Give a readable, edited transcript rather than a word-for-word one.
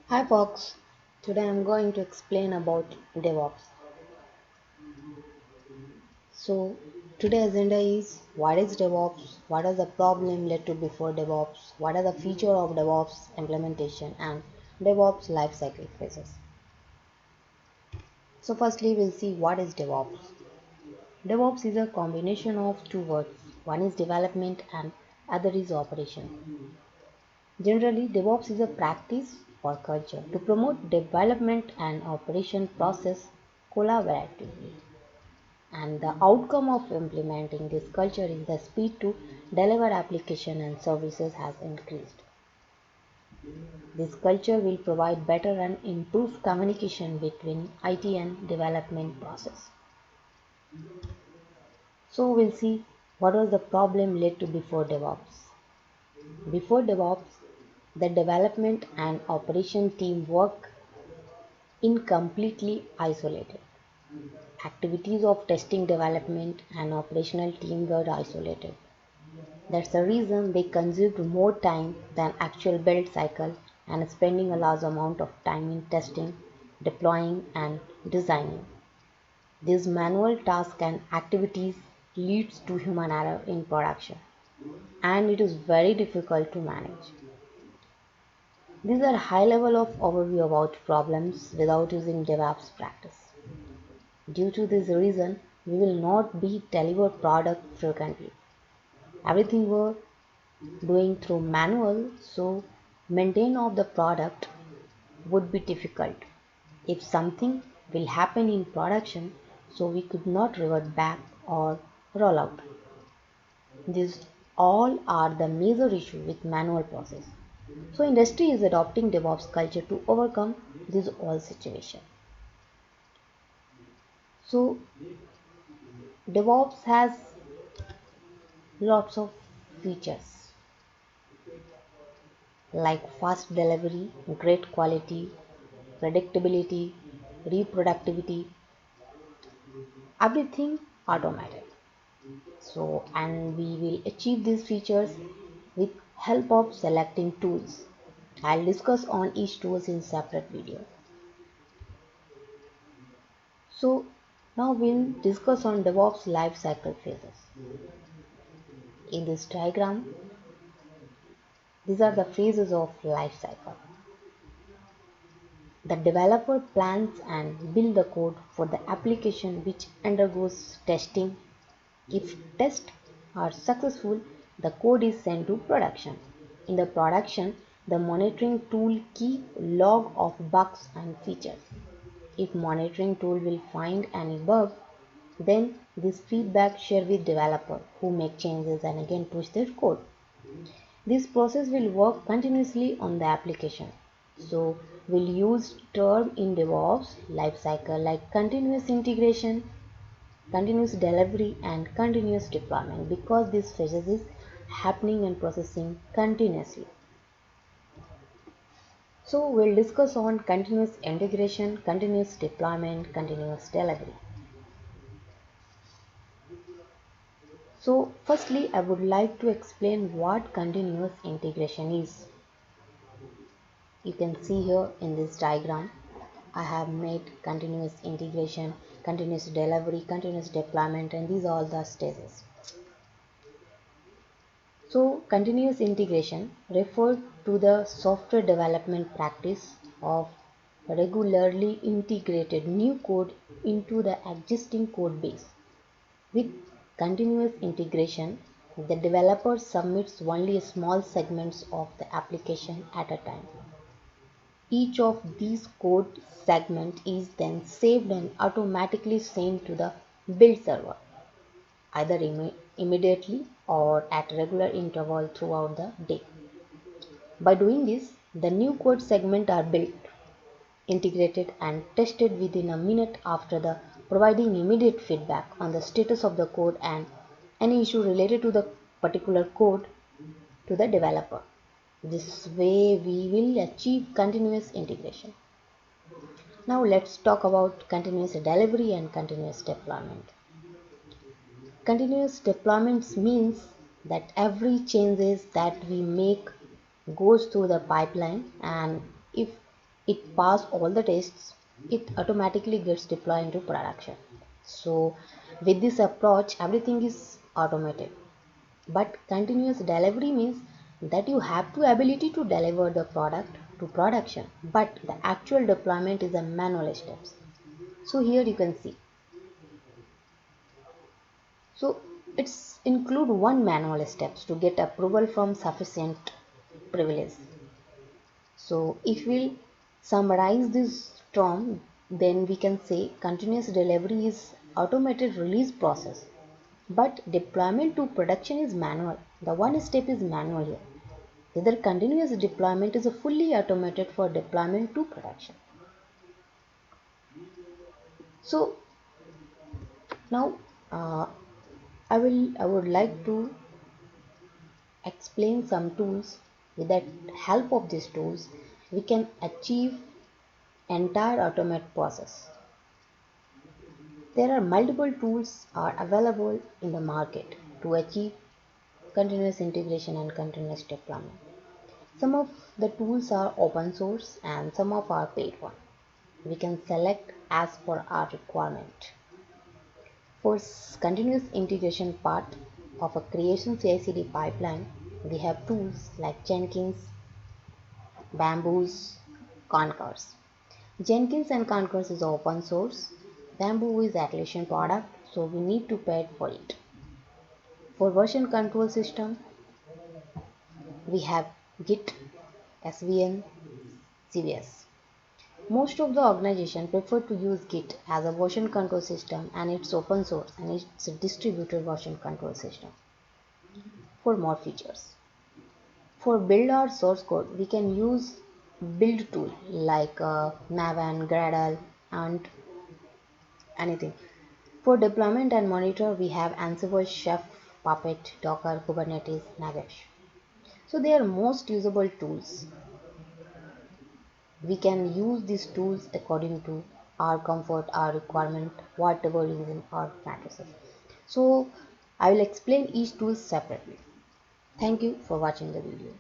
Hi Fox, today I'm going to explain about DevOps. So today's agenda is what is DevOps, what is the problem led to before DevOps, what are the feature of DevOps implementation and DevOps lifecycle phases. So firstly we'll see what is DevOps. DevOps is a combination of two words. One is development and other is operation. Generally, DevOps is a practice or culture to promote development and operation process collaboratively. And the outcome of implementing this culture is the speed to deliver application and services has increased. This culture will provide better and improved communication between IT and development process. So we'll see what was the problem led to before DevOps. Before DevOps, the development and operation team work in completely isolated. Activities of testing, development, and operational team were isolated. That's the reason they consumed more time than actual build cycle and spending a large amount of time in testing, deploying, and designing. These manual tasks and activities leads to human error in production, and it is very difficult to manage. These are high level of overview about problems without using DevOps practice. Due to this reason, we will not be deliver product frequently. Everything we're doing through manual, so maintain of the product would be difficult. If something will happen in production, so we could not revert back or roll out. These all are the major issue with manual process. So industry is adopting DevOps culture to overcome this all situation. So DevOps has lots of features like fast delivery, great quality, predictability, reproductivity, everything automated. So, and we will achieve these features with help of selecting tools. I'll discuss on each tools in separate video. So now we'll discuss on DevOps lifecycle phases. In this diagram, these are the phases of lifecycle. The developer plans and build the code for the application which undergoes testing. If tests are successful, the code is sent to production. In the production, the monitoring tool keep log of bugs and features. If monitoring tool will find any bug, then this feedback share with developer who make changes and again push their code. This process will work continuously on the application. So we'll use term in DevOps lifecycle like continuous integration, continuous delivery and continuous deployment because this phases is happening and processing continuously. So we'll discuss on continuous integration, continuous deployment, continuous delivery. So firstly I would like to explain what continuous integration is. You can see here in this diagram I have made continuous integration, continuous delivery, continuous deployment and these are all the stages. So continuous integration refers to the software development practice of regularly integrated new code into the existing code base. With continuous integration, the developer submits only small segments of the application at a time. Each of these code segments is then saved and automatically sent to the build server, either immediately or at regular interval throughout the day. By doing this, the new code segments are built, integrated and tested within a minute after the providing immediate feedback on the status of the code and any issue related to the particular code to the developer. This way we will achieve continuous integration. Now let's talk about continuous delivery and continuous deployment. Continuous deployments means that every changes that we make goes through the pipeline and if it pass all the tests, it automatically gets deployed into production. So with this approach everything is automated. But continuous delivery means that you have the ability to deliver the product to production, but the actual deployment is a manual steps. So here you can see, so it's include one manual steps to get approval from sufficient privilege. So if we'll summarize this term, then we can say continuous delivery is automated release process, but deployment to production is manual. The one step is manual here. Either continuous deployment is a fully automated for deployment to production. So now I would like to explain some tools. With that help of these tools, we can achieve entire automate process. There are multiple tools are available in the market to achieve continuous integration and continuous deployment. Some of the tools are open source and some of are paid one. We can select as per our requirement. For continuous integration part of a creation CI/CD pipeline, we have tools like Jenkins, Bamboos, Concurs. Jenkins and Concurs is open source. Bamboo is Atlassian product, so we need to pay for it. For version control system, we have Git, SVN, CVS. Most of the organization prefer to use Git as a version control system, and it's open source and it's a distributed version control system for more features. For build our source code, we can use build tool like Maven, Gradle, and anything. For deployment and monitor, we have Ansible, Chef, Puppet, Docker, Kubernetes, Nagish. So they are most usable tools. We can use these tools according to our comfort, our requirement, whatever is in our matrices. So I will explain each tool separately. Thank you for watching the video.